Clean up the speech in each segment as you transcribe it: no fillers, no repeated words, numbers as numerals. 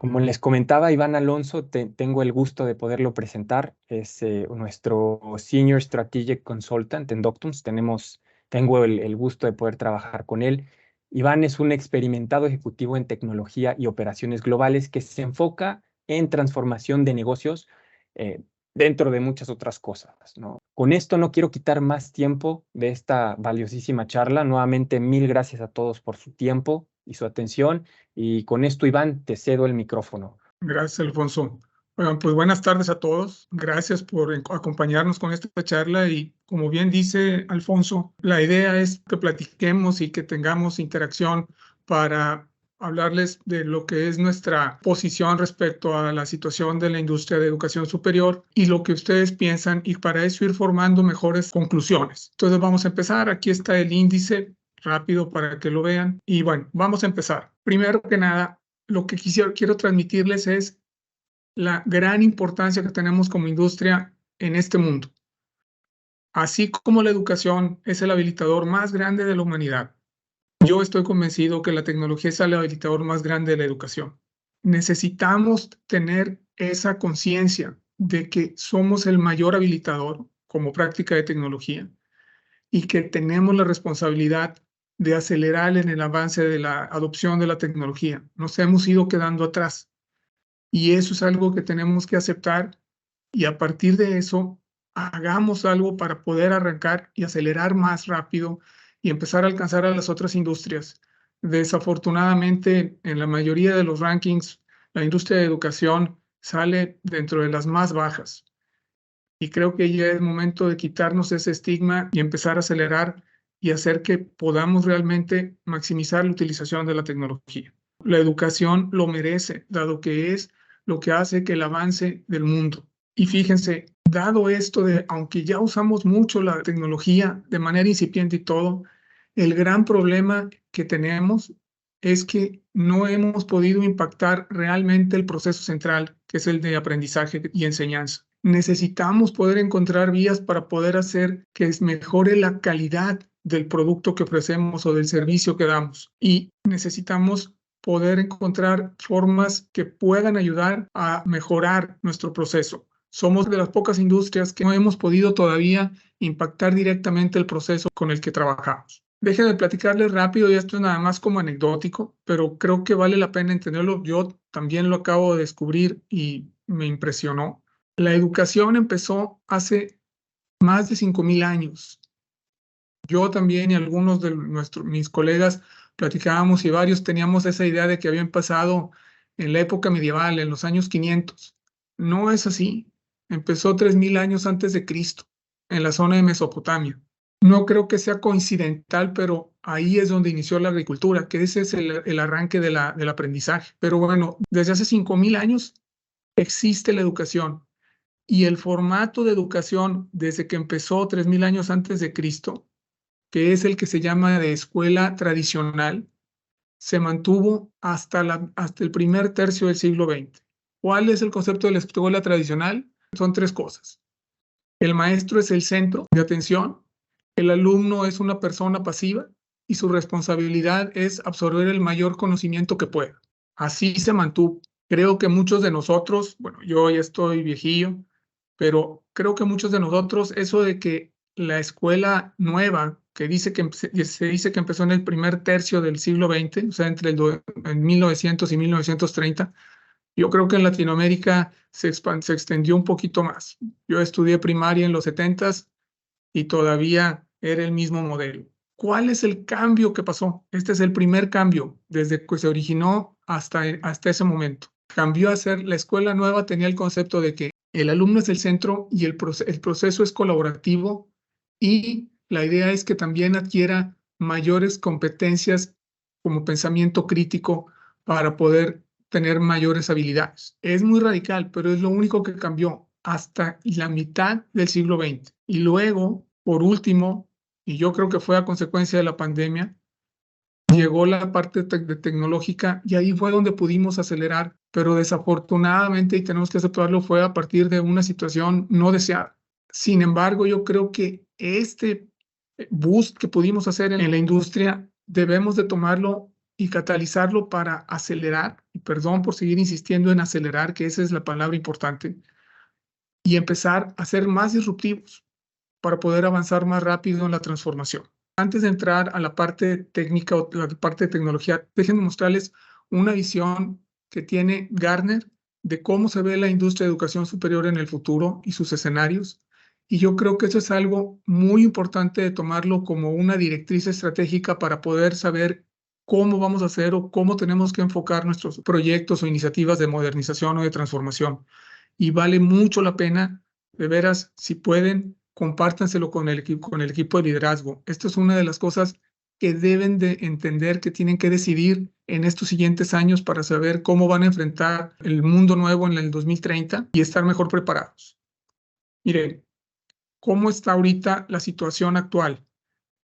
Como les comentaba, Iván Alonso, tengo el gusto de poderlo presentar. Es nuestro Senior Strategic Consultant en Doctums. Tengo el gusto de poder trabajar con él. Iván es un experimentado ejecutivo en tecnología y operaciones globales que se enfoca en transformación de negocios eh, dentro de muchas otras cosas, ¿no? Con esto no quiero quitar más tiempo de esta valiosísima charla. Nuevamente, mil gracias a todos por su tiempo y su atención. Y con esto, Iván, te cedo el micrófono. Gracias, Alfonso. Bueno, pues buenas tardes a todos. Gracias por acompañarnos con esta charla y como bien dice Alfonso, la idea es que platiquemos y que tengamos interacción para hablarles de lo que es nuestra posición respecto a la situación de la industria de educación superior y lo que ustedes piensan y para eso ir formando mejores conclusiones. Entonces vamos a empezar. Aquí está el índice rápido para que lo vean y bueno, vamos a empezar. Primero que nada, lo que quiero transmitirles es la gran importancia que tenemos como industria en este mundo. Así como la educación es el habilitador más grande de la humanidad, yo estoy convencido que la tecnología es el habilitador más grande de la educación. Necesitamos tener esa conciencia de que somos el mayor habilitador como práctica de tecnología y que tenemos la responsabilidad de acelerar en el avance de la adopción de la tecnología. Nos hemos ido quedando atrás. Y eso es algo que tenemos que aceptar y a partir de eso hagamos algo para poder arrancar y acelerar más rápido y empezar a alcanzar a las otras industrias. Desafortunadamente, en la mayoría de los rankings, la industria de educación sale dentro de las más bajas. Y creo que ya es momento de quitarnos ese estigma y empezar a acelerar y hacer que podamos realmente maximizar la utilización de la tecnología. La educación lo merece, dado que es lo que hace que el avance del mundo. Y fíjense, dado esto de, aunque ya usamos mucho la tecnología de manera incipiente y todo, el gran problema que tenemos es que no hemos podido impactar realmente el proceso central, que es el de aprendizaje y enseñanza. Necesitamos poder encontrar vías para poder hacer que mejore la calidad del producto que ofrecemos o del servicio que damos. Y necesitamos poder encontrar formas que puedan ayudar a mejorar nuestro proceso. Somos de las pocas industrias que no hemos podido todavía impactar directamente el proceso con el que trabajamos. Déjenme platicarles rápido, y esto es nada más como anecdótico, pero creo que vale la pena entenderlo. Yo también lo acabo de descubrir y me impresionó. La educación empezó hace más de 5,000 años. Yo también y algunos de mis colegas platicábamos y varios teníamos esa idea de que había empezado en la época medieval, en los años 500. No es así. Empezó 3,000 años antes de Cristo, en la zona de Mesopotamia. No creo que sea coincidental, pero ahí es donde inició la agricultura, que ese es el arranque del aprendizaje. Pero bueno, desde hace 5,000 años existe la educación. Y el formato de educación desde que empezó 3,000 años antes de Cristo, que es el que se llama de escuela tradicional, se mantuvo hasta el primer tercio del siglo XX. ¿Cuál es el concepto de la escuela tradicional? Son tres cosas. El maestro es el centro de atención, el alumno es una persona pasiva y su responsabilidad es absorber el mayor conocimiento que pueda. Así se mantuvo. Creo que muchos de nosotros, bueno, yo ya estoy viejillo, pero creo que muchos de nosotros, eso de que la escuela nueva, que se dice que empezó en el primer tercio del siglo XX, o sea, en 1900 y 1930, yo creo que en Latinoamérica se extendió un poquito más. Yo estudié primaria en los 70s y todavía era el mismo modelo. ¿Cuál es el cambio que pasó? Este es el primer cambio desde que se originó hasta ese momento. Cambió a ser, la escuela nueva tenía el concepto de que el alumno es el centro y el proceso es colaborativo y la idea es que también adquiera mayores competencias como pensamiento crítico para poder tener mayores habilidades. Es muy radical, pero es lo único que cambió hasta la mitad del siglo XX. Y luego, por último, y yo creo que fue a consecuencia de la pandemia, llegó la parte tecnológica y ahí fue donde pudimos acelerar, pero desafortunadamente, y tenemos que aceptarlo, fue a partir de una situación no deseada. Sin embargo, yo creo que este boost que pudimos hacer en la industria debemos de tomarlo y catalizarlo para acelerar, y perdón por seguir insistiendo en acelerar, que esa es la palabra importante, y empezar a ser más disruptivos para poder avanzar más rápido en la transformación. Antes de entrar a la parte técnica o la parte de tecnología, déjenme mostrarles una visión que tiene Gartner de cómo se ve la industria de educación superior en el futuro y sus escenarios. Y yo creo que eso es algo muy importante de tomarlo como una directriz estratégica para poder saber cómo vamos a hacer o cómo tenemos que enfocar nuestros proyectos o iniciativas de modernización o de transformación. Y vale mucho la pena, de veras, si pueden, compártanselo con el equipo de liderazgo. Esto es una de las cosas que deben de entender, que tienen que decidir en estos siguientes años para saber cómo van a enfrentar el mundo nuevo en el 2030 y estar mejor preparados. Miren, ¿cómo está ahorita la situación actual?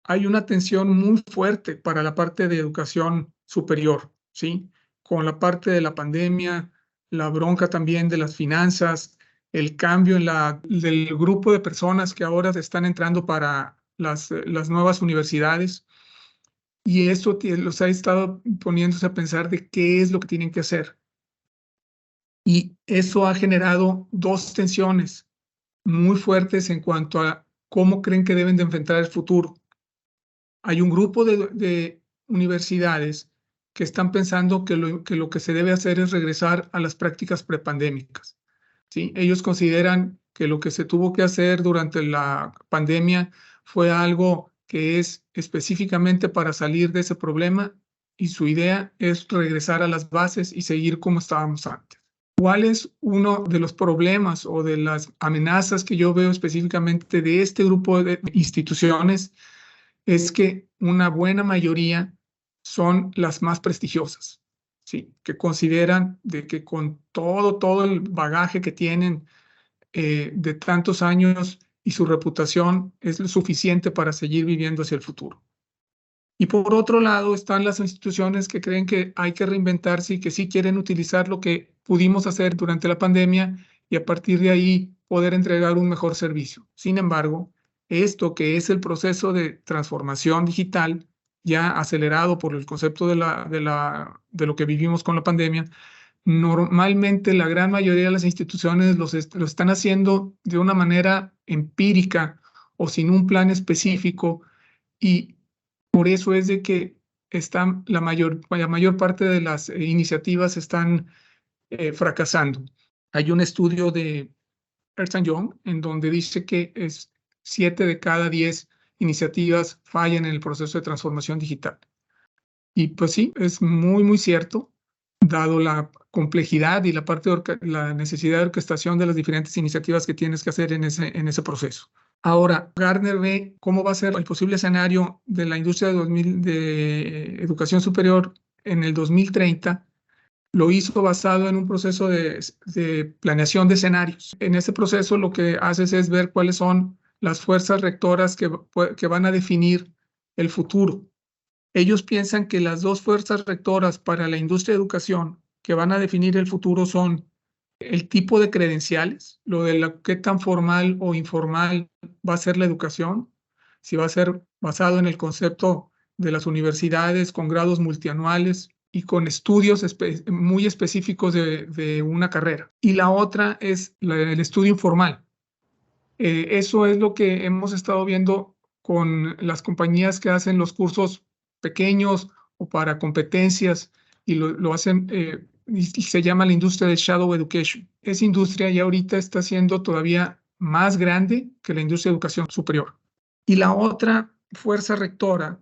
Hay una tensión muy fuerte para la parte de educación superior, ¿sí? Con la parte de la pandemia, la bronca también de las finanzas, el cambio del grupo de personas que ahora están entrando para las nuevas universidades. Y esto los ha estado poniéndose a pensar de qué es lo que tienen que hacer. Y eso ha generado dos tensiones muy fuertes en cuanto a cómo creen que deben de enfrentar el futuro. Hay un grupo de universidades que están pensando que lo que se debe hacer es regresar a las prácticas prepandémicas, ¿sí? Ellos consideran que lo que se tuvo que hacer durante la pandemia fue algo que es específicamente para salir de ese problema y su idea es regresar a las bases y seguir como estábamos antes. ¿Cuál es uno de los problemas o de las amenazas que yo veo específicamente de este grupo de instituciones? Es que una buena mayoría son las más prestigiosas, ¿sí? Que consideran de que con todo el bagaje que tienen de tantos años y su reputación es lo suficiente para seguir viviendo hacia el futuro. Y por otro lado están las instituciones que creen que hay que reinventarse y que sí quieren utilizar lo que pudimos hacer durante la pandemia y a partir de ahí poder entregar un mejor servicio. Sin embargo, esto que es el proceso de transformación digital, ya acelerado por el concepto de lo que vivimos con la pandemia, normalmente la gran mayoría de las instituciones lo están haciendo de una manera empírica o sin un plan específico y por eso es de que la mayor parte de las iniciativas están fracasando. Hay un estudio de Ernst Young en donde dice que 7 de cada 10 iniciativas fallan en el proceso de transformación digital. Y pues sí, es muy cierto, dado la complejidad y la necesidad de orquestación de las diferentes iniciativas que tienes que hacer en ese proceso. Ahora, Gartner ve cómo va a ser el posible escenario de la industria de educación superior en el 2030. Lo hizo basado en un proceso de planeación de escenarios. En ese proceso lo que haces es ver cuáles son las fuerzas rectoras que van a definir el futuro. Ellos piensan que las dos fuerzas rectoras para la industria de educación que van a definir el futuro son el tipo de credenciales, lo de qué tan formal o informal va a ser la educación, si va a ser basado en el concepto de las universidades con grados multianuales y con estudios muy específicos de una carrera. Y la otra es el estudio informal. Eso es lo que hemos estado viendo con las compañías que hacen los cursos pequeños o para competencias y lo hacen y se llama la industria de Shadow Education. Esa industria ya ahorita está siendo todavía más grande que la industria de educación superior. Y la otra fuerza rectora,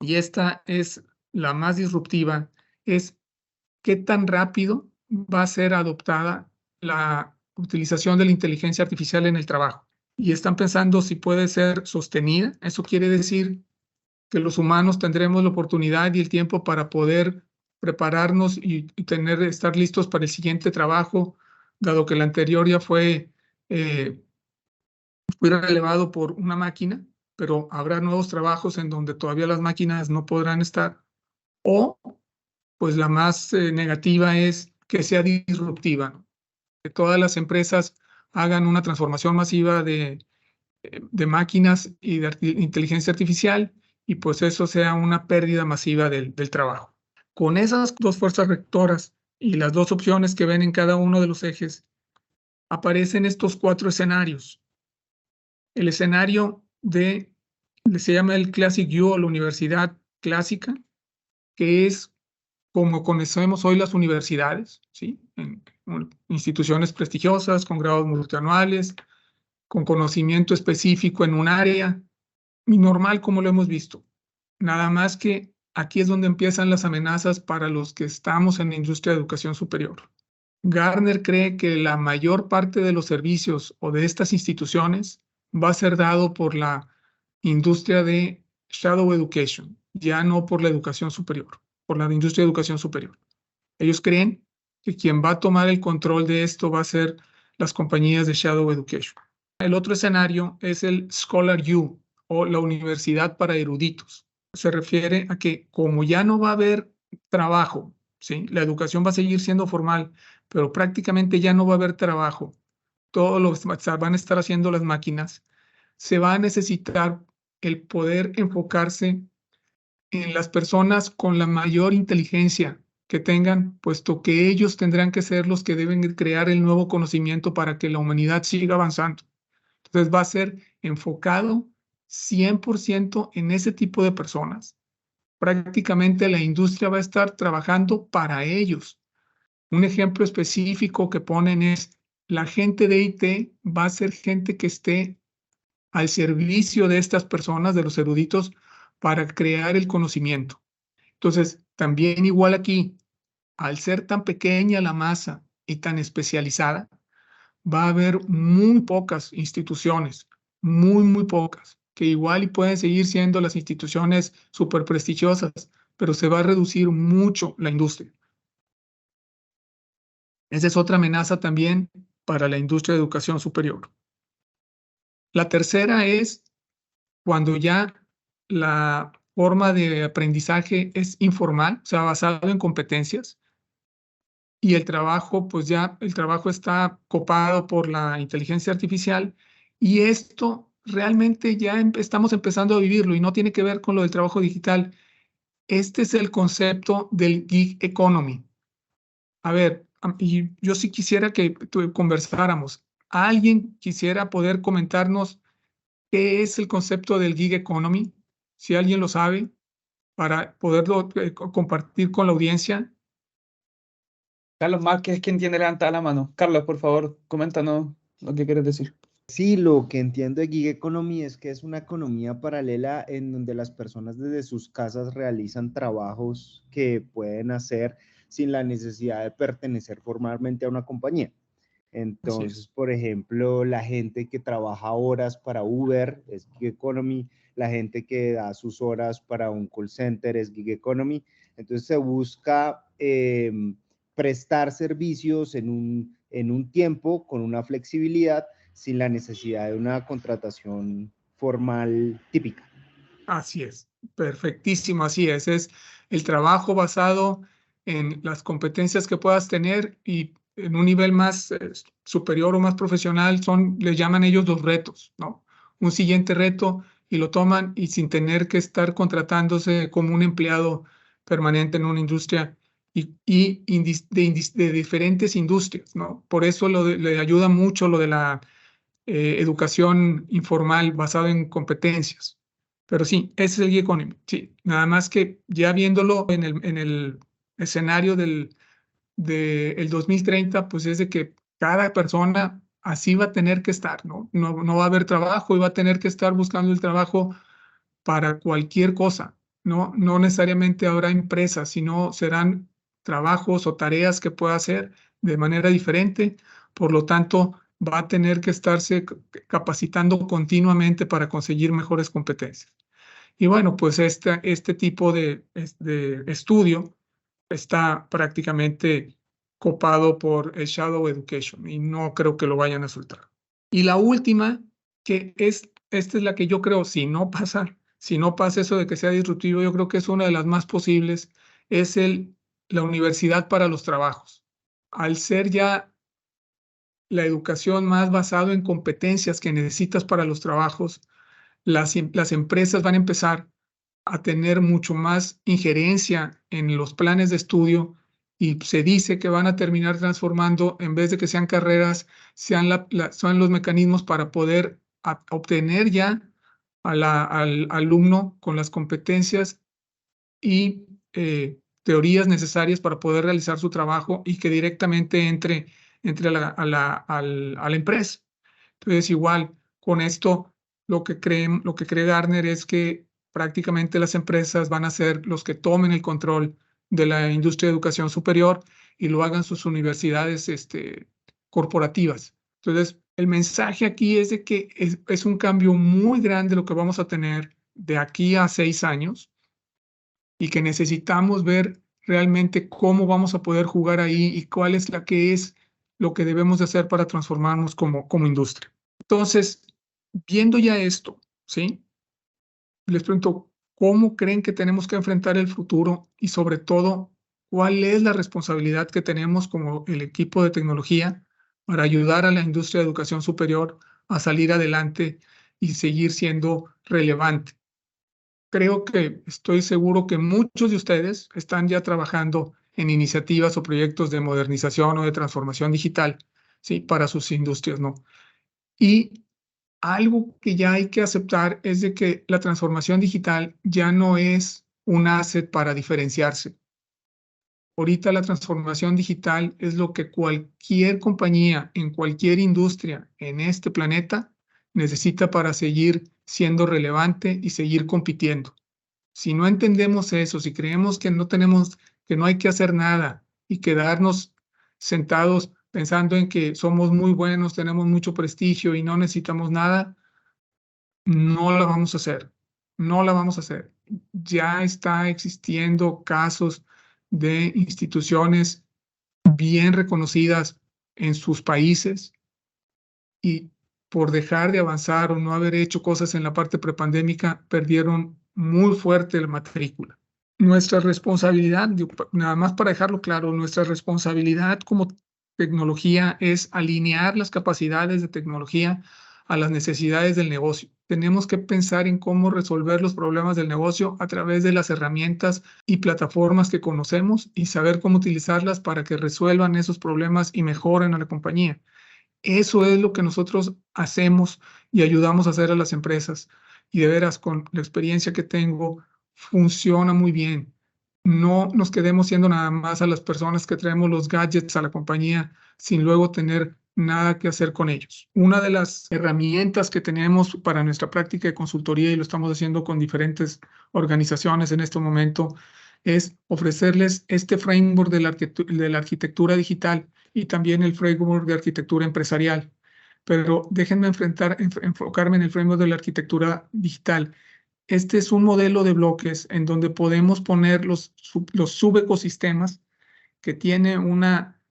y esta es la más disruptiva, es qué tan rápido va a ser adoptada la utilización de la inteligencia artificial en el trabajo. Y están pensando si puede ser sostenida. Eso quiere decir que los humanos tendremos la oportunidad y el tiempo para poder prepararnos y estar listos para el siguiente trabajo, dado que el anterior ya fue relevado por una máquina, pero habrá nuevos trabajos en donde todavía las máquinas no podrán estar. O, pues la más negativa es que sea disruptiva, ¿no? Que todas las empresas hagan una transformación masiva de máquinas y de inteligencia artificial y pues eso sea una pérdida masiva del trabajo. Con esas dos fuerzas rectoras y las dos opciones que ven en cada uno de los ejes, aparecen estos cuatro escenarios. El escenario se llama el Classic U o la universidad clásica, que es como conocemos hoy las universidades, ¿sí? Instituciones prestigiosas, con grados multianuales, con conocimiento específico en un área, y normal como lo hemos visto. Nada más que aquí es donde empiezan las amenazas para los que estamos en la industria de educación superior. Gartner cree que la mayor parte de los servicios o de estas instituciones va a ser dado por la industria de Shadow Education, ya no por la educación superior, por la industria de educación superior. Ellos creen que quien va a tomar el control de esto va a ser las compañías de Shadow Education. El otro escenario es el Scholar U o la universidad para eruditos. Se refiere a que como ya no va a haber trabajo, ¿sí? La educación va a seguir siendo formal, pero prácticamente ya no va a haber trabajo. Todo lo van a estar haciendo las máquinas. Se va a necesitar el poder enfocarse en las personas con la mayor inteligencia que tengan, puesto que ellos tendrán que ser los que deben crear el nuevo conocimiento para que la humanidad siga avanzando. Entonces va a ser enfocado 100% en ese tipo de personas. Prácticamente la industria va a estar trabajando para ellos. Un ejemplo específico que ponen es la gente de IT va a ser gente que esté al servicio de estas personas, de los eruditos, para crear el conocimiento. Entonces, también igual aquí, al ser tan pequeña la masa y tan especializada, va a haber muy pocas instituciones, muy pocas, que igual y pueden seguir siendo las instituciones súper prestigiosas, pero se va a reducir mucho la industria. Esa es otra amenaza también para la industria de educación superior. La tercera es cuando ya la forma de aprendizaje es informal, o sea, basado en competencias, y el trabajo, pues ya el trabajo está copado por la inteligencia artificial, y esto realmente ya estamos empezando a vivirlo y no tiene que ver con lo del trabajo digital. Este es el concepto del gig economy. A ver, y yo sí quisiera que conversáramos. ¿Alguien quisiera poder comentarnos qué es el concepto del gig economy? Si alguien lo sabe, para poderlo compartir con la audiencia. Carlos Márquez es quien tiene levantada la mano. Carlos, por favor, coméntanos lo que quieres decir. Sí, lo que entiendo de gig economy es que es una economía paralela en donde las personas desde sus casas realizan trabajos que pueden hacer sin la necesidad de pertenecer formalmente a una compañía. Entonces, por ejemplo, la gente que trabaja horas para Uber es gig economy, la gente que da sus horas para un call center es gig economy. Entonces se busca prestar servicios en un tiempo con una flexibilidad sin la necesidad de una contratación formal típica. Así es, perfectísimo, así es. Es el trabajo basado en las competencias que puedas tener y en un nivel más superior o más profesional les llaman ellos los retos, ¿no? Un siguiente reto y lo toman y sin tener que estar contratándose como un empleado permanente en una industria de diferentes industrias, ¿no? Por eso le ayuda mucho lo de la educación informal basada en competencias. Pero sí, ese es el gig economy. Sí, nada más que ya viéndolo en el escenario del 2030, pues es de que cada persona así va a tener que estar, ¿no? No va a haber trabajo y va a tener que estar buscando el trabajo para cualquier cosa. No necesariamente habrá empresas, sino serán trabajos o tareas que pueda hacer de manera diferente. Por lo tanto, va a tener que estarse capacitando continuamente para conseguir mejores competencias. Y bueno, pues este tipo de estudio está prácticamente copado por el Shadow Education y no creo que lo vayan a soltar. Y la última, esta es la que yo creo, si no pasa eso de que sea disruptivo, yo creo que es una de las más posibles, es la universidad para los trabajos. Al ser ya la educación más basada en competencias que necesitas para los trabajos, las empresas van a empezar a tener mucho más injerencia en los planes de estudio y se dice que van a terminar transformando, en vez de que sean carreras, son los mecanismos para poder obtener ya al alumno con las competencias y teorías necesarias para poder realizar su trabajo y que directamente entre a la empresa. Entonces, igual, con esto, lo que cree Gartner es que prácticamente las empresas van a ser los que tomen el control de la industria de educación superior y lo hagan sus universidades corporativas. Entonces, el mensaje aquí es de que es un cambio muy grande lo que vamos a tener de aquí a 6 años y que necesitamos ver realmente cómo vamos a poder jugar ahí y cuál es lo que debemos de hacer para transformarnos como industria. Entonces, viendo ya esto, ¿sí? Les pregunto, ¿cómo creen que tenemos que enfrentar el futuro? Y sobre todo, ¿cuál es la responsabilidad que tenemos como el equipo de tecnología para ayudar a la industria de educación superior a salir adelante y seguir siendo relevante? Creo que estoy seguro que muchos de ustedes están ya trabajando en iniciativas o proyectos de modernización o de transformación digital, ¿sí? Para sus industrias, ¿no? Y algo que ya hay que aceptar es de que la transformación digital ya no es un asset para diferenciarse. Ahorita la transformación digital es lo que cualquier compañía en cualquier industria en este planeta necesita para seguir siendo relevante y seguir compitiendo. Si no entendemos eso, si creemos que no hay que hacer nada y quedarnos sentados pensando en que somos muy buenos, tenemos mucho prestigio y no necesitamos nada, no la vamos a hacer. No la vamos a hacer. Ya está existiendo casos de instituciones bien reconocidas en sus países y por dejar de avanzar o no haber hecho cosas en la parte prepandémica, perdieron muy fuerte la matrícula. Nuestra responsabilidad, nada más para dejarlo claro, nuestra responsabilidad como tecnología es alinear las capacidades de tecnología a las necesidades del negocio. Tenemos que pensar en cómo resolver los problemas del negocio a través de las herramientas y plataformas que conocemos y saber cómo utilizarlas para que resuelvan esos problemas y mejoren a la compañía. Eso es lo que nosotros hacemos y ayudamos a hacer a las empresas. Y de veras, con la experiencia que tengo, funciona muy bien. No nos quedemos siendo nada más a las personas que traemos los gadgets a la compañía sin luego tener nada que hacer con ellos. Una de las herramientas que tenemos para nuestra práctica de consultoría, y lo estamos haciendo con diferentes organizaciones en este momento, es ofrecerles este framework de la arquitectura digital y también el framework de arquitectura empresarial. Pero déjenme enfocarme en el framework de la arquitectura digital. Este es un modelo de bloques en donde podemos poner los subecosistemas que tiene una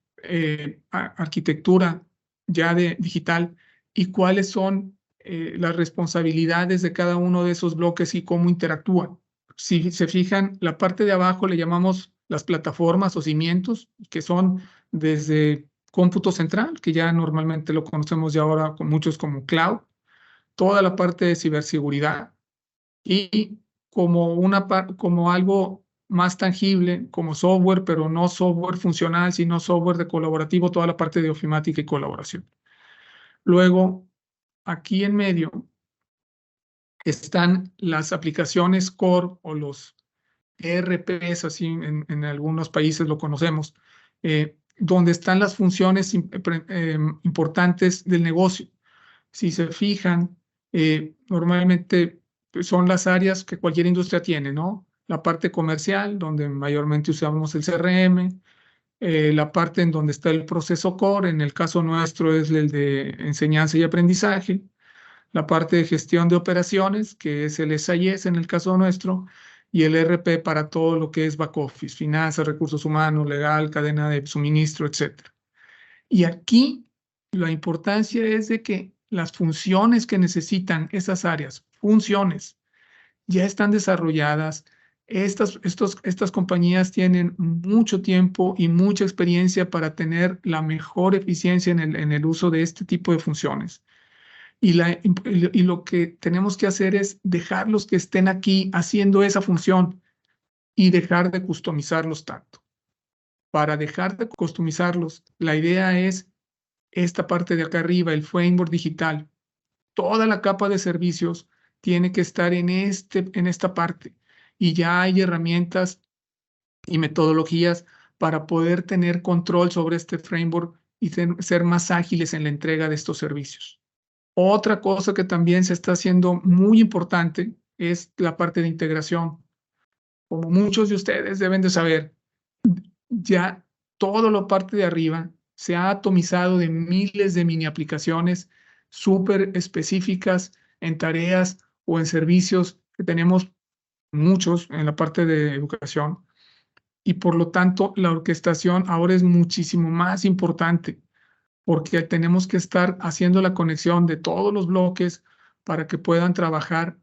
arquitectura ya digital y cuáles son las responsabilidades de cada uno de esos bloques y cómo interactúan. Si se fijan, la parte de abajo le llamamos las plataformas o cimientos, que son desde cómputo central, que ya normalmente lo conocemos ya ahora con muchos como cloud, toda la parte de ciberseguridad y como algo más tangible, como software, pero no software funcional, sino software de colaborativo, toda la parte de ofimática y colaboración. Luego, aquí en medio están las aplicaciones core o los ERPs, así en algunos países lo conocemos, donde están las funciones importantes del negocio. Si se fijan, normalmente son las áreas que cualquier industria tiene, ¿no? La parte comercial, donde mayormente usamos el CRM, la parte en donde está el proceso core, en el caso nuestro es el de enseñanza y aprendizaje, la parte de gestión de operaciones, que es el SIS en el caso nuestro, y el ERP para todo lo que es back office, finanzas, recursos humanos, legal, cadena de suministro, etc. Y aquí la importancia es de que las funciones que necesitan esas áreas, funciones, ya están desarrolladas. Estas compañías tienen mucho tiempo y mucha experiencia para tener la mejor eficiencia en el uso de este tipo de funciones. Y lo que tenemos que hacer es dejarlos que estén aquí haciendo esa función y dejar de customizarlos tanto. Para dejar de customizarlos, la idea es esta parte de acá arriba, el framework digital. Toda la capa de servicios tiene que estar en esta parte. Y ya hay herramientas y metodologías para poder tener control sobre este framework y ser más ágiles en la entrega de estos servicios. Otra cosa que también se está haciendo muy importante es la parte de integración. Como muchos de ustedes deben de saber, ya toda la parte de arriba se ha atomizado de miles de mini aplicaciones súper específicas en tareas o en servicios que tenemos muchos en la parte de educación. Y por lo tanto, la orquestación ahora es muchísimo más importante porque tenemos que estar haciendo la conexión de todos los bloques para que puedan trabajar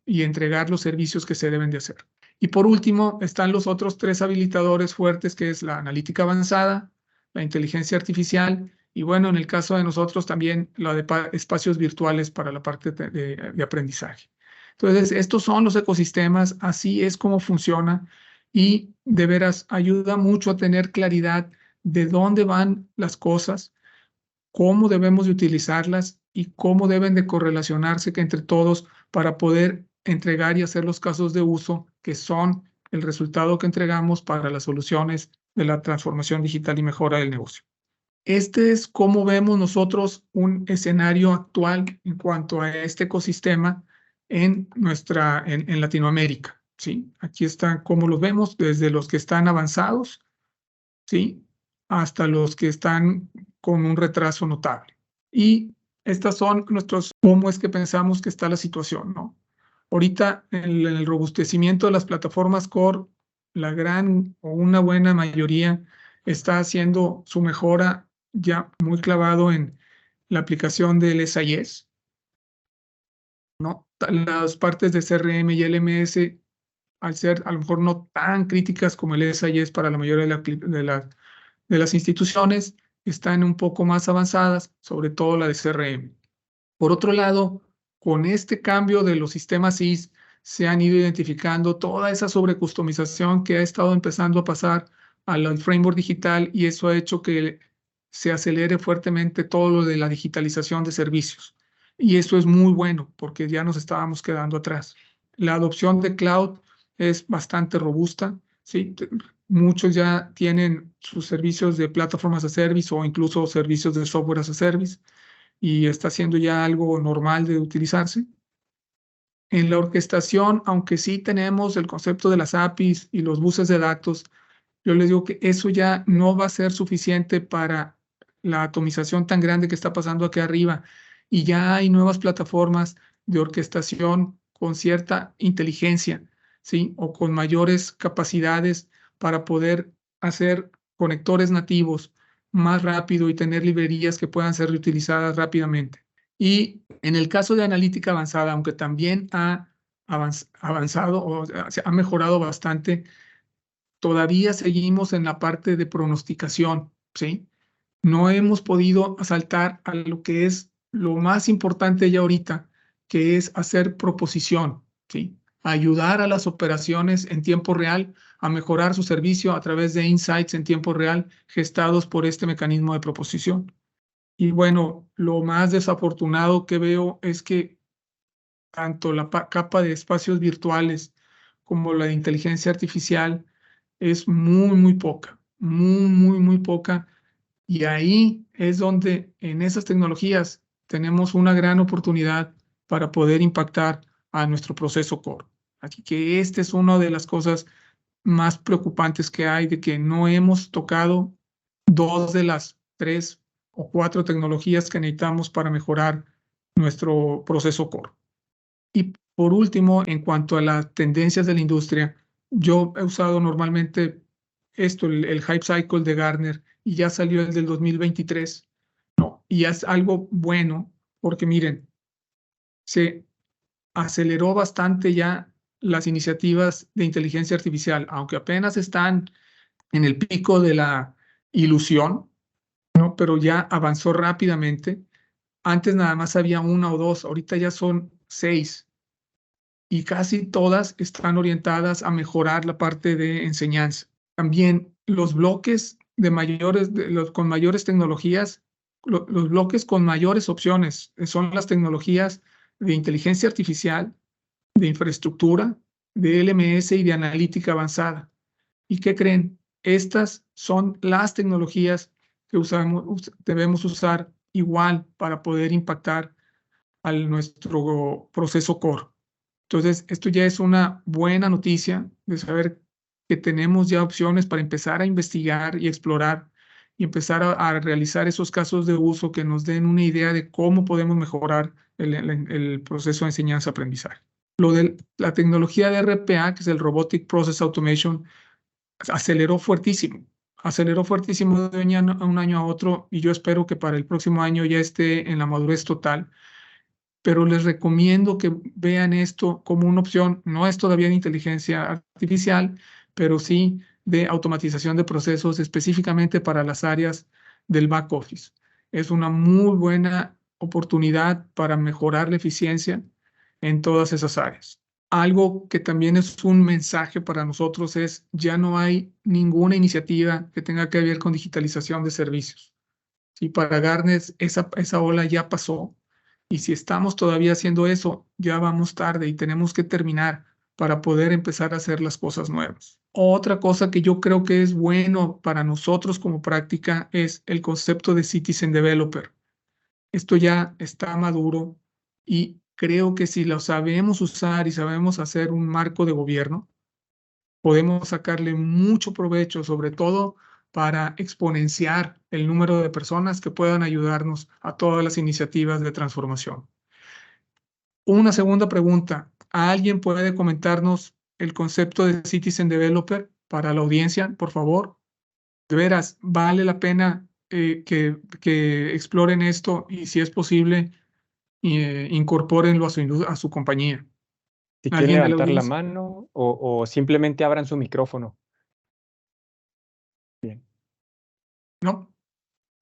y entregar los servicios que se deben de hacer. Y por último, están los otros 3 habilitadores fuertes, que es la analítica avanzada, la inteligencia artificial y bueno, en el caso de nosotros también la de espacios virtuales para la parte de aprendizaje. Entonces, estos son los ecosistemas, así es como funciona y de veras ayuda mucho a tener claridad de dónde van las cosas, cómo debemos de utilizarlas y cómo deben de correlacionarse entre todos para poder entregar y hacer los casos de uso que son el resultado que entregamos para las soluciones de la transformación digital y mejora del negocio. Este es cómo vemos nosotros un escenario actual en cuanto a este ecosistema en Latinoamérica, ¿sí? Aquí está cómo lo vemos, desde los que están avanzados, ¿sí? Hasta los que están con un retraso notable. Y estas son cómo es que pensamos que está la situación, ¿no? Ahorita, en el robustecimiento de las plataformas core, la gran o una buena mayoría está haciendo su mejora ya muy clavado en la aplicación del SIS, ¿no? Las partes de CRM y LMS, al ser a lo mejor no tan críticas como el SIS para la mayoría de las instituciones, están un poco más avanzadas, sobre todo la de CRM. Por otro lado, con este cambio de los sistemas SIS, se han ido identificando toda esa sobrecustomización que ha estado empezando a pasar al framework digital y eso ha hecho que se acelere fuertemente todo lo de la digitalización de servicios. Y eso es muy bueno porque ya nos estábamos quedando atrás. La adopción de cloud es bastante robusta, ¿sí? Muchos ya tienen sus servicios de plataformas as a service o incluso servicios de software as a service y está siendo ya algo normal de utilizarse. En la orquestación, aunque sí tenemos el concepto de las APIs y los buses de datos, yo les digo que eso ya no va a ser suficiente para la atomización tan grande que está pasando aquí arriba. Y ya hay nuevas plataformas de orquestación con cierta inteligencia, ¿sí? O con mayores capacidades para poder hacer conectores nativos más rápido y tener librerías que puedan ser reutilizadas rápidamente. Y en el caso de analítica avanzada, aunque también ha avanzado o se ha mejorado bastante, todavía seguimos en la parte de pronosticación, ¿sí? No hemos podido saltar a lo que es lo más importante ya ahorita, que es hacer proposición, ¿sí? Ayudar a las operaciones en tiempo real a mejorar su servicio a través de insights en tiempo real gestados por este mecanismo de proposición. Y bueno, lo más desafortunado que veo es que tanto la capa de espacios virtuales como la de inteligencia artificial es muy poca, muy poca. Y ahí es donde en esas tecnologías tenemos una gran oportunidad para poder impactar a nuestro proceso core. Así que esta es una de las cosas más preocupantes que hay, de que no hemos tocado 2 de las 3 o 4 tecnologías que necesitamos para mejorar nuestro proceso core. Y por último, en cuanto a las tendencias de la industria, yo he usado normalmente el Hype Cycle de Gartner, y ya salió el del 2023, ¿no? Y es algo bueno, porque miren, se aceleró bastante ya las iniciativas de inteligencia artificial, aunque apenas están en el pico de la ilusión, ¿no? Pero ya avanzó rápidamente Antes nada más había una o dos, ahorita ya son 6 y casi todas están orientadas a mejorar la parte de enseñanza. También los bloques con mayores tecnologías, los bloques con mayores opciones son las tecnologías de inteligencia artificial, de infraestructura, de LMS y de analítica avanzada. ¿Y qué creen? Estas son las tecnologías que debemos usar igual para poder impactar a nuestro proceso core. Entonces, esto ya es una buena noticia de saber que tenemos ya opciones para empezar a investigar y explorar y empezar a realizar esos casos de uso que nos den una idea de cómo podemos mejorar el proceso de enseñanza-aprendizaje. Lo de la tecnología de RPA, que es el Robotic Process Automation, aceleró fuertísimo de un año a otro, y yo espero que para el próximo año ya esté en la madurez total. Pero les recomiendo que vean esto como una opción. No es todavía de inteligencia artificial, pero sí de automatización de procesos específicamente para las áreas del back office. Es una muy buena oportunidad para mejorar la eficiencia en todas esas áreas. Algo que también es un mensaje para nosotros es: ya no hay ninguna iniciativa que tenga que ver con digitalización de servicios. Y para Gartner esa ola ya pasó. Y si estamos todavía haciendo eso, ya vamos tarde y tenemos que terminar para poder empezar a hacer las cosas nuevas. Otra cosa que yo creo que es bueno para nosotros como práctica es el concepto de Citizen Developer. Esto ya está maduro y creo que si lo sabemos usar y sabemos hacer un marco de gobierno, podemos sacarle mucho provecho, sobre todo para exponenciar el número de personas que puedan ayudarnos a todas las iniciativas de transformación. Una segunda pregunta: ¿alguien puede comentarnos el concepto de Citizen Developer para la audiencia, por favor? De veras, vale la pena que exploren esto y, si es posible, incorpórenlo a su compañía. Si quieren ¿Alguien de la levantar la audiencia? mano o simplemente abran su micrófono. Bien. ¿No?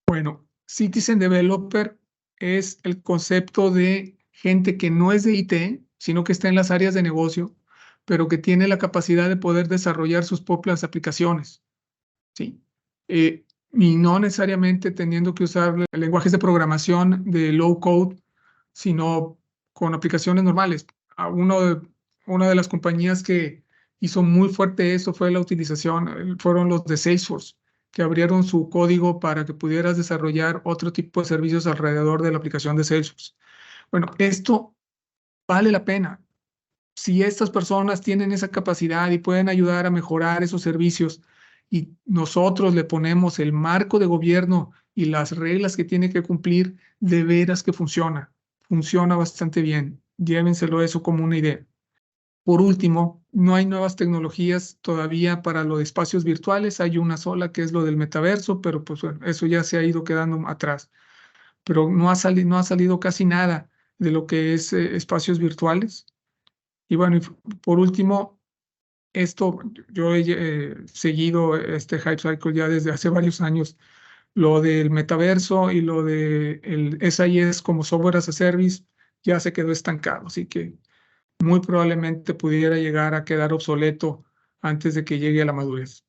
Bueno, Citizen Developer es el concepto de gente que no es de IT, sino que está en las áreas de negocio, pero que tiene la capacidad de poder desarrollar sus propias aplicaciones, ¿sí? Y no necesariamente teniendo que usar lenguajes de programación de low code, sino con aplicaciones normales. Una de las compañías que hizo muy fuerte eso fue la utilización, fueron los de Salesforce, que abrieron su código para que pudieras desarrollar otro tipo de servicios alrededor de la aplicación de Salesforce. Bueno, esto vale la pena. Si estas personas tienen esa capacidad y pueden ayudar a mejorar esos servicios, y nosotros le ponemos el marco de gobierno y las reglas que tiene que cumplir, de veras que funciona bastante bien. Llévenselo eso como una idea. Por último, no hay nuevas tecnologías todavía para lo de espacios virtuales. Hay una sola, que es lo del metaverso, pero pues bueno, eso ya se ha ido quedando atrás. Pero no ha salido casi nada de lo que es espacios virtuales. Y bueno, por último, yo he seguido este hype cycle ya desde hace varios años. Lo del metaverso y lo de el SaaS como software as a service ya se quedó estancado, así que muy probablemente pudiera llegar a quedar obsoleto antes de que llegue a la madurez.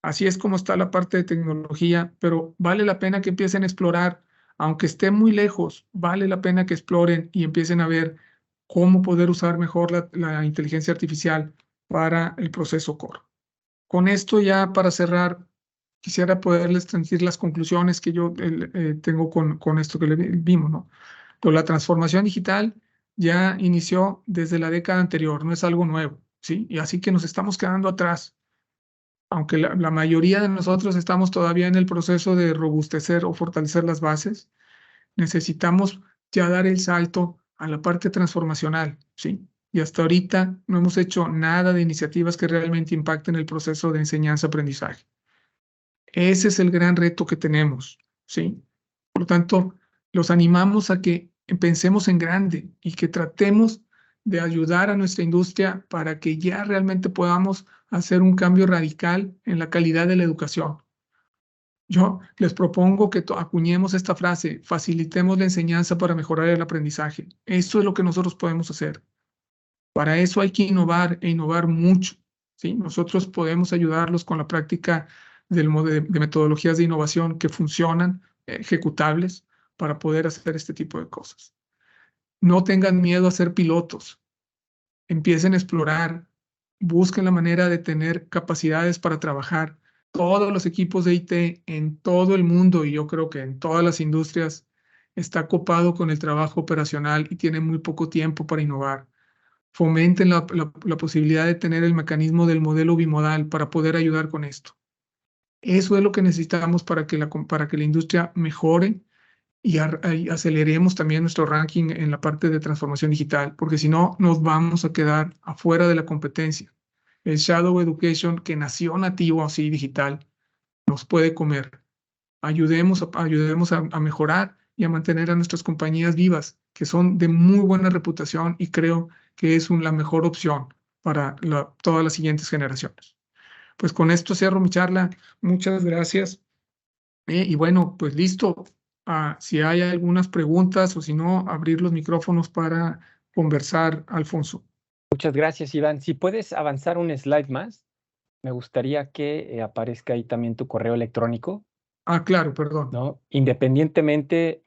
Así es como está la parte de tecnología, pero vale la pena que empiecen a explorar, aunque esté muy lejos, vale la pena que exploren y empiecen a ver cómo poder usar mejor la inteligencia artificial para el proceso core. Con esto, ya para cerrar, quisiera poderles transmitir las conclusiones que yo tengo con esto que vimos, ¿no? Pero la transformación digital ya inició desde la década anterior, no es algo nuevo, ¿sí? Y así que nos estamos quedando atrás. Aunque la mayoría de nosotros estamos todavía en el proceso de robustecer o fortalecer las bases, necesitamos ya dar el salto a la parte transformacional, ¿sí? Y hasta ahorita no hemos hecho nada de iniciativas que realmente impacten el proceso de enseñanza-aprendizaje. Ese es el gran reto que tenemos, ¿sí? Por lo tanto, los animamos a que pensemos en grande y que tratemos de ayudar a nuestra industria para que ya realmente podamos hacer un cambio radical en la calidad de la educación. Yo les propongo que acuñemos esta frase: facilitemos la enseñanza para mejorar el aprendizaje. Eso es lo que nosotros podemos hacer. Para eso hay que innovar e innovar mucho, ¿sí? Nosotros podemos ayudarlos con la práctica de metodologías de innovación que funcionan, ejecutables, para poder hacer este tipo de cosas. No tengan miedo a ser pilotos. Empiecen a explorar, busquen la manera de tener capacidades para trabajar. Todos los equipos de IT en todo el mundo, y yo creo que en todas las industrias, está copado con el trabajo operacional y tiene muy poco tiempo para innovar. Fomenten la posibilidad de tener el mecanismo del modelo bimodal para poder ayudar con esto. Eso es lo que necesitamos para que la industria mejore y aceleremos también nuestro ranking en la parte de transformación digital, porque si no, nos vamos a quedar afuera de la competencia. El Shadow Education, que nació nativo así digital, nos puede comer. Ayudemos a mejorar y a mantener a nuestras compañías vivas, que son de muy buena reputación, y creo que es la mejor opción para todas las siguientes generaciones. Pues con esto cierro mi charla. Muchas gracias. Y bueno, pues listo. Si hay algunas preguntas o si no, abrir los micrófonos para conversar, Alfonso. Muchas gracias, Iván. Si puedes avanzar un slide más, me gustaría que aparezca ahí también tu correo electrónico, Claro, perdón. ¿no? Independientemente,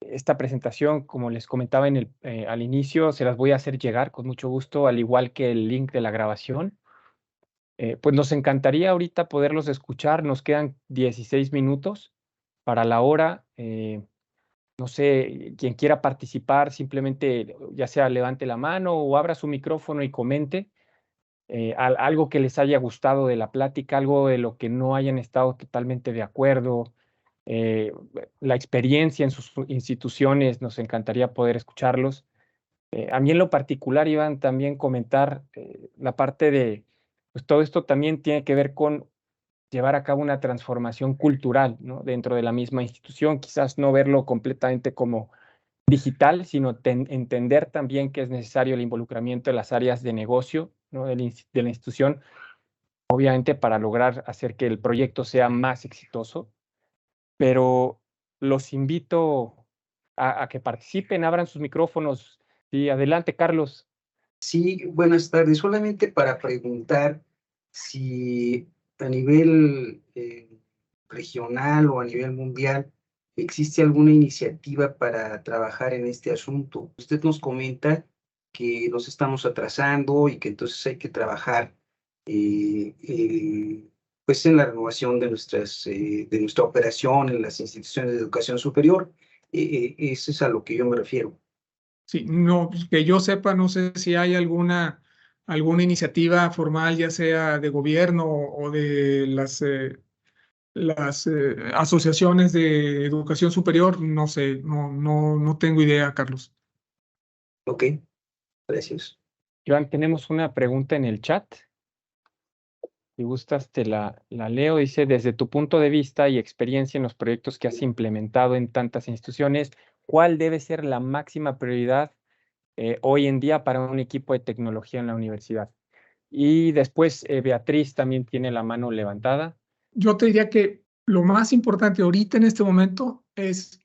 esta presentación, como les comentaba al inicio, se las voy a hacer llegar con mucho gusto, al igual que el link de la grabación. Pues nos encantaría ahorita poderlos escuchar. Nos quedan 16 minutos para la hora. No sé, quien quiera participar, simplemente ya sea levante la mano o abra su micrófono y comente algo que les haya gustado de la plática, algo de lo que no hayan estado totalmente de acuerdo, la experiencia en sus instituciones. Nos encantaría poder escucharlos. A mí en lo particular, Iván, también comentar la parte de, pues todo esto también tiene que ver con llevar a cabo una transformación cultural, ¿no? Dentro de la misma institución, quizás no verlo completamente como digital, sino entender también que es necesario el involucramiento de las áreas de negocio, ¿no? de la institución, obviamente para lograr hacer que el proyecto sea más exitoso. Pero los invito a que participen, abran sus micrófonos. Sí, adelante, Carlos. Sí, buenas tardes. Solamente para preguntar si a nivel regional o a nivel mundial existe alguna iniciativa para trabajar en este asunto. Usted nos comenta que nos estamos atrasando y que entonces hay que trabajar pues en la renovación de nuestra operación en las instituciones de educación superior. Eso es a lo que yo me refiero. Sí, no, que yo sepa, no sé si hay alguna iniciativa formal, ya sea de gobierno o de las asociaciones de educación superior. No sé, no tengo idea, Carlos. Ok, gracias. Iván, tenemos una pregunta en el chat. Si gustas, te la leo. Dice: desde tu punto de vista y experiencia en los proyectos que has implementado en tantas instituciones, ¿cuál debe ser la máxima prioridad hoy en día para un equipo de tecnología en la universidad? Y después Beatriz también tiene la mano levantada. Yo te diría que lo más importante ahorita en este momento es,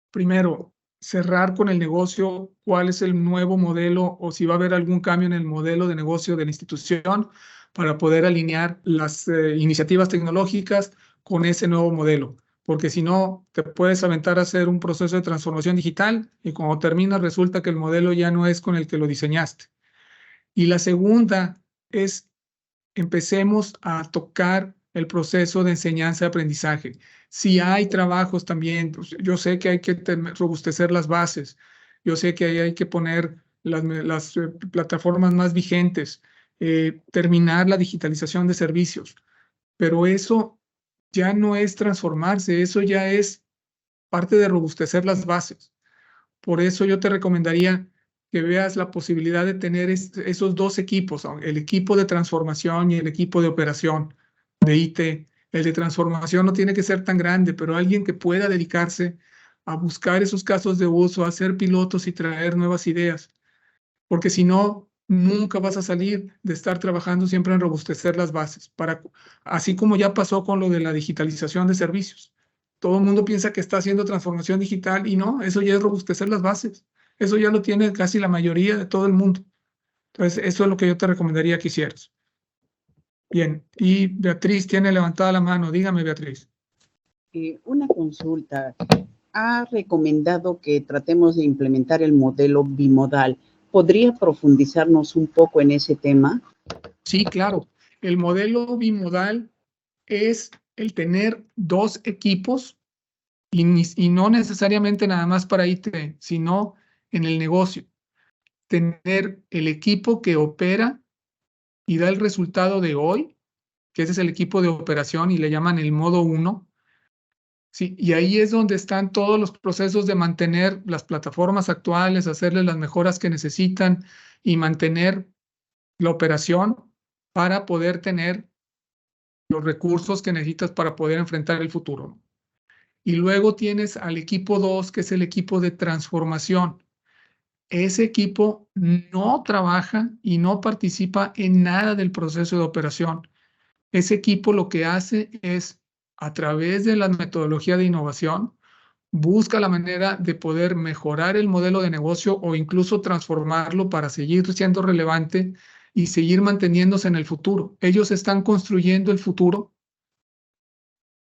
primero, cerrar con el negocio cuál es el nuevo modelo o si va a haber algún cambio en el modelo de negocio de la institución para poder alinear las iniciativas tecnológicas con ese nuevo modelo. Porque si no, te puedes aventar a hacer un proceso de transformación digital y cuando terminas resulta que el modelo ya no es con el que lo diseñaste. Y la segunda es: empecemos a tocar el proceso de enseñanza-aprendizaje. Si hay trabajos también, pues yo sé que hay que robustecer las bases, yo sé que hay que poner las plataformas más vigentes, terminar la digitalización de servicios, pero eso ya no es transformarse, eso ya es parte de robustecer las bases. Por eso yo te recomendaría que veas la posibilidad de tener esos dos equipos, el equipo de transformación y el equipo de operación de IT. El de transformación no tiene que ser tan grande, pero alguien que pueda dedicarse a buscar esos casos de uso, a hacer pilotos y traer nuevas ideas. Porque si no, nunca vas a salir de estar trabajando siempre en robustecer las bases, así como ya pasó con lo de la digitalización de servicios. Todo el mundo piensa que está haciendo transformación digital y no, eso ya es robustecer las bases. Eso ya lo tiene casi la mayoría de todo el mundo. Entonces, eso es lo que yo te recomendaría que hicieras. Bien, y Beatriz tiene levantada la mano. Dígame, Beatriz. Una consulta. Ha recomendado que tratemos de implementar el modelo bimodal. ¿Podría profundizarnos un poco en ese tema? Sí, claro. El modelo bimodal es el tener dos equipos y no necesariamente nada más para IT, sino en el negocio. Tener el equipo que opera y da el resultado de hoy, que ese es el equipo de operación y le llaman el modo 1. Sí, y ahí es donde están todos los procesos de mantener las plataformas actuales, hacerles las mejoras que necesitan y mantener la operación para poder tener los recursos que necesitas para poder enfrentar el futuro. Y luego tienes al equipo 2, que es el equipo de transformación. Ese equipo no trabaja y no participa en nada del proceso de operación. Ese equipo lo que hace es, a través de la metodología de innovación, busca la manera de poder mejorar el modelo de negocio o incluso transformarlo para seguir siendo relevante y seguir manteniéndose en el futuro. Ellos están construyendo el futuro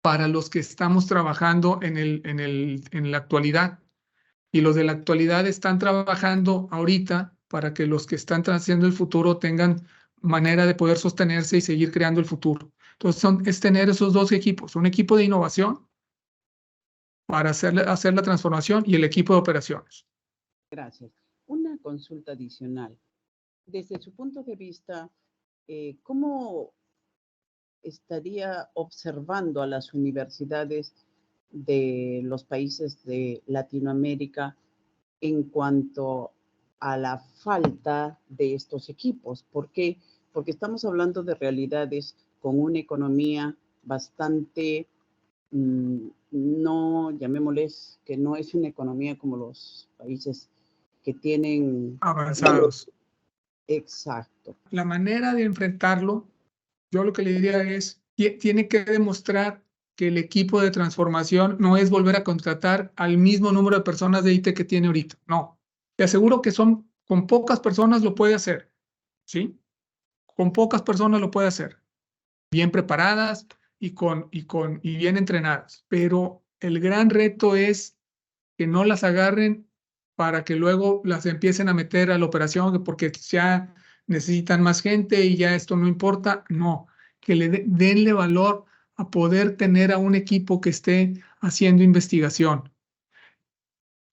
para los que estamos trabajando en la actualidad. Y los de la actualidad están trabajando ahorita para que los que están haciendo el futuro tengan manera de poder sostenerse y seguir creando el futuro. Entonces, es tener esos dos equipos, un equipo de innovación para hacer la transformación y el equipo de operaciones. Gracias. Una consulta adicional. Desde su punto de vista, ¿cómo estaría observando a las universidades de los países de Latinoamérica en cuanto a la falta de estos equipos? ¿Por qué? Porque estamos hablando de realidades con una economía bastante, no llamémosles que no es una economía como los países que tienen avanzados. Exacto. La manera de enfrentarlo, yo lo que le diría es, tiene que demostrar que el equipo de transformación no es volver a contratar al mismo número de personas de IT que tiene ahorita. No, te aseguro que con pocas personas lo puede hacer, ¿sí? Con pocas personas lo puede hacer, bien preparadas y bien entrenadas. Pero el gran reto es que no las agarren para que luego las empiecen a meter a la operación porque ya necesitan más gente y ya esto no importa. No, que denle valor a poder tener a un equipo que esté haciendo investigación.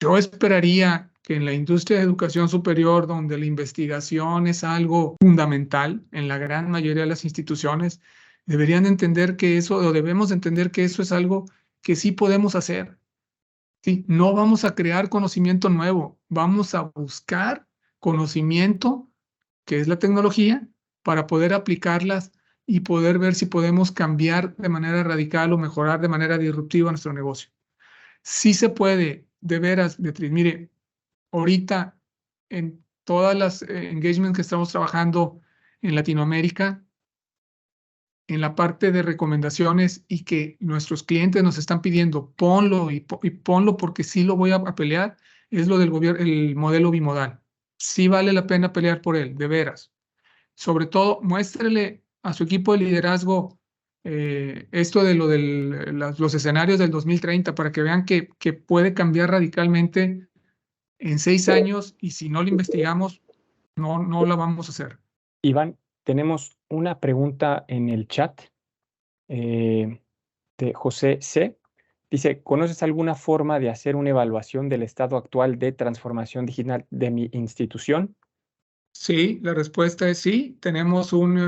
Yo esperaría que en la industria de educación superior, donde la investigación es algo fundamental en la gran mayoría de las instituciones, deberían entender que eso, o debemos entender que eso es algo que sí podemos hacer. Sí, no vamos a crear conocimiento nuevo, vamos a buscar conocimiento, que es la tecnología, para poder aplicarlas y poder ver si podemos cambiar de manera radical o mejorar de manera disruptiva nuestro negocio. Sí se puede, de veras, Beatriz. Mire, ahorita en todas las engagements que estamos trabajando en Latinoamérica, en la parte de recomendaciones y que nuestros clientes nos están pidiendo, ponlo y ponlo porque sí lo voy a pelear, es lo del el modelo bimodal. Sí vale la pena pelear por él, de veras. Sobre todo, muéstrele a su equipo de liderazgo esto de los escenarios del 2030 para que vean que puede cambiar radicalmente en 6 años y si no lo investigamos, no la vamos a hacer. Iván, tenemos una pregunta en el chat de José C. Dice, ¿conoces alguna forma de hacer una evaluación del estado actual de transformación digital de mi institución? Sí, la respuesta es sí. Tenemos un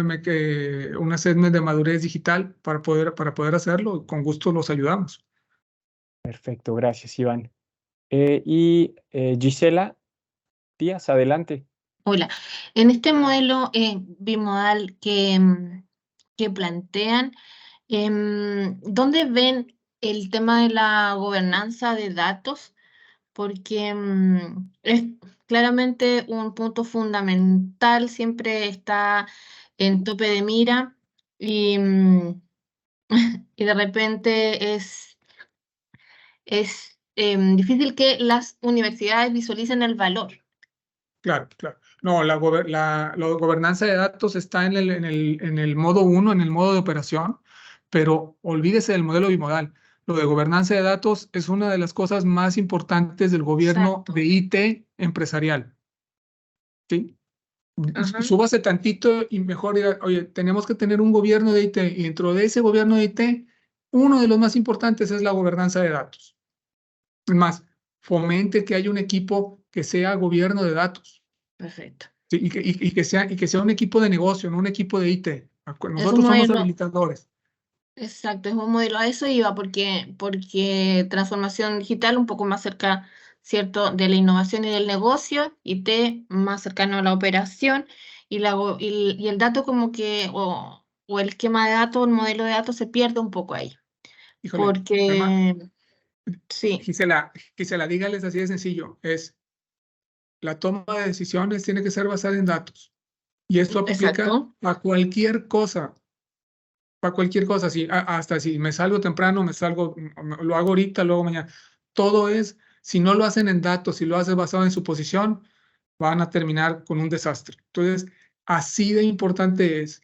assessment de madurez digital para poder hacerlo. Con gusto los ayudamos. Perfecto, gracias, Iván. Gisela Díaz, adelante. Hola, en este modelo bimodal que plantean, ¿dónde ven el tema de la gobernanza de datos? porque es claramente un punto fundamental, siempre está en tope de mira y, y de repente es difícil que las universidades visualicen el valor. Claro, claro. No, la gobernanza de datos está en el modo 1, en el modo de operación, pero olvídese del modelo bimodal. Lo de gobernanza de datos es una de las cosas más importantes del gobierno Exacto. de IT empresarial. ¿Sí? Ajá. Súbase tantito y mejor diga, oye, tenemos que tener un gobierno de IT, y dentro de ese gobierno de IT, uno de los más importantes es la gobernanza de datos. Es más, fomente que haya un equipo que sea gobierno de datos. Perfecto. Sí, y que sea un equipo de negocio, no un equipo de IT. Es un Nosotros somos modelo, habilitadores. exacto, es un modelo, a eso iba, porque transformación digital un poco más cerca, ¿cierto?, de la innovación y del negocio, IT más cercano a la operación, y el dato como que, o el esquema de datos, el modelo de datos se pierde un poco ahí, Híjole, porque sí, Gisela, dígales así de sencillo, es la toma de decisiones tiene que ser basada en datos. Y esto aplica exacto, a cualquier cosa. Para cualquier cosa, sí, hasta si me salgo temprano, lo hago ahorita, luego mañana. Todo es, si no lo hacen en datos, si lo hacen basado en suposición, van a terminar con un desastre. Entonces, así de importante es.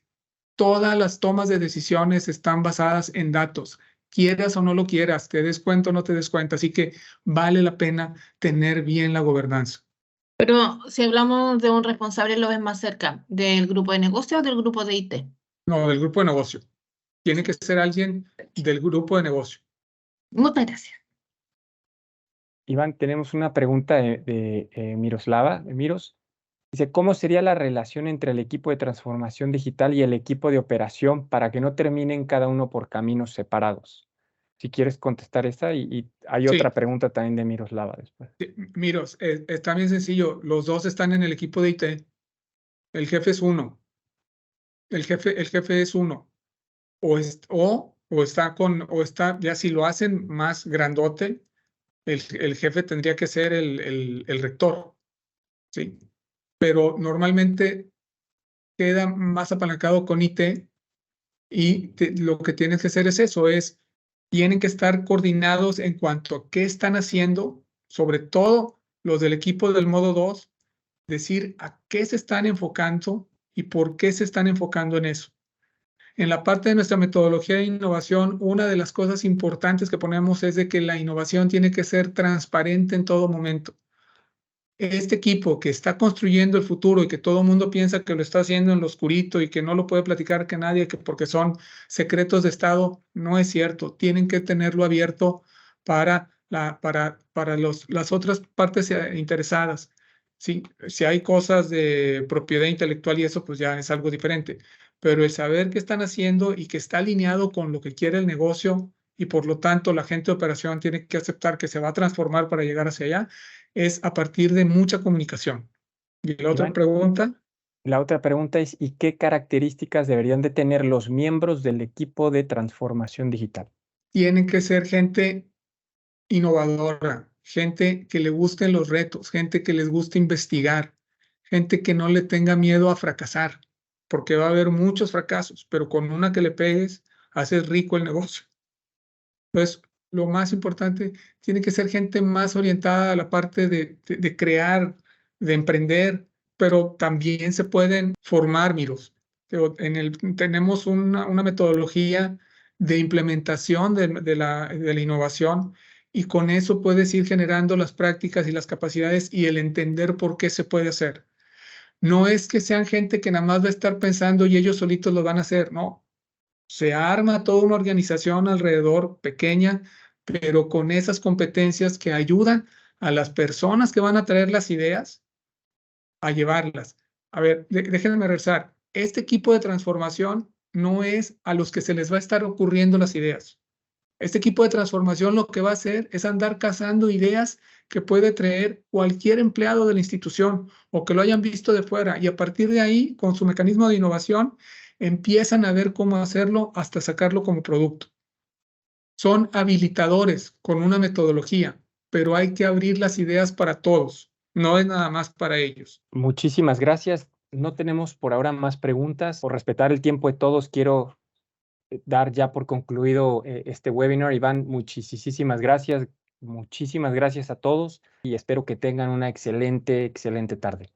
Todas las tomas de decisiones están basadas en datos, quieras o no lo quieras, te des cuenta o no te des cuenta. Así que vale la pena tener bien la gobernanza. pero si hablamos de un responsable, ¿lo ves más cerca del grupo de negocio o del grupo de IT? No, del grupo de negocio. Tiene que ser alguien del grupo de negocio. Muchas gracias. Iván, tenemos una pregunta de Miroslava, de Miros. Dice, ¿cómo sería la relación entre el equipo de transformación digital y el equipo de operación para que no terminen cada uno por caminos separados? Si quieres contestar esa, y hay Sí. otra pregunta también de Miroslava después. Miros, está bien sencillo. Los dos están en el equipo de IT. El jefe es uno. El jefe es uno. O está, ya si lo hacen más grandote, el jefe tendría que ser el rector. ¿Sí? Pero normalmente queda más apalancado con IT y lo que tienes que hacer es eso, tienen que estar coordinados en cuanto a qué están haciendo, sobre todo los del equipo del modo 2, decir a qué se están enfocando y por qué se están enfocando en eso. En la parte de nuestra metodología de innovación, una de las cosas importantes que ponemos es de que la innovación tiene que ser transparente en todo momento. Este equipo que está construyendo el futuro y que todo el mundo piensa que lo está haciendo en lo oscurito y que no lo puede platicar que nadie, que porque son secretos de Estado, no es cierto. Tienen que tenerlo abierto para las otras partes interesadas. Sí, si hay cosas de propiedad intelectual y eso, pues ya es algo diferente. Pero el saber qué están haciendo y que está alineado con lo que quiere el negocio y por lo tanto la gente de operación tiene que aceptar que se va a transformar para llegar hacia allá, es a partir de mucha comunicación. Y la otra Iván, pregunta, la otra pregunta es, ¿y qué características deberían de tener los miembros del equipo de transformación digital? tiene que ser gente innovadora, gente que le gusten los retos, gente que les guste investigar, gente que no le tenga miedo a fracasar, porque va a haber muchos fracasos, pero con una que le pegues, haces rico el negocio. Entonces, lo más importante, tiene que ser gente más orientada a la parte de crear, de emprender, pero también se pueden formar, Miros. Tenemos una metodología de implementación de la innovación y con eso puedes ir generando las prácticas y las capacidades y el entender por qué se puede hacer. No es que sean gente que nada más va a estar pensando y ellos solitos lo van a hacer, no. Se arma toda una organización alrededor pequeña, pero con esas competencias que ayudan a las personas que van a traer las ideas a llevarlas. A ver, déjenme regresar. Este equipo de transformación no es a los que se les va a estar ocurriendo las ideas. Este equipo de transformación lo que va a hacer es andar cazando ideas que puede traer cualquier empleado de la institución o que lo hayan visto de fuera y a partir de ahí, con su mecanismo de innovación, empiezan a ver cómo hacerlo hasta sacarlo como producto. Son habilitadores con una metodología. pero hay que abrir las ideas para todos, no es nada más para ellos. Muchísimas gracias. No tenemos por ahora más preguntas. Por respetar el tiempo de todos, quiero dar ya por concluido este webinar. Iván, muchísimas gracias. Muchísimas gracias a todos y espero que tengan una excelente tarde.